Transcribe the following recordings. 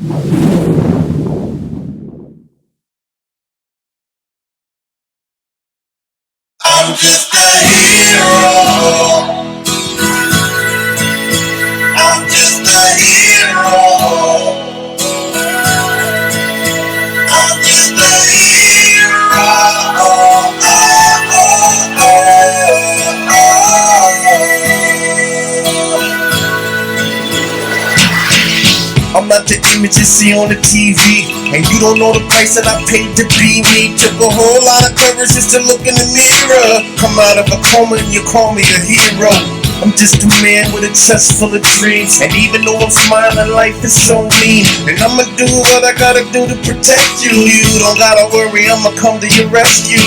I'm just a hero. I'm just a hero. I'm just a hero. I'm not the image you see on the TV, and you don't know the price that I paid to be me. Took a whole lot of courage just to look in the mirror. Come out of a coma and you call me a hero. I'm just a man with a chest full of dreams, and even though I'm smiling, life is so mean. And I'ma do what I gotta do to protect you. You don't gotta worry, I'ma come to your rescue.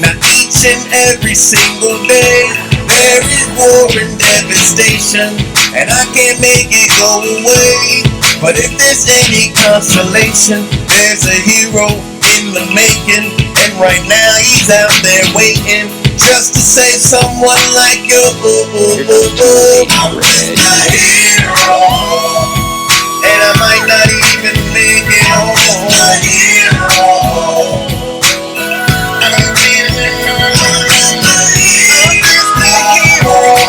Now each and every single day, there is war and devastation, and I can't make it go away. But if there's any consolation, there's a hero in the making, and right now he's out there waiting just to save someone like you. I'm just a hero, and I might not even make it home. I'm just a hero. And I'm feeling all alone. I'm just a hero.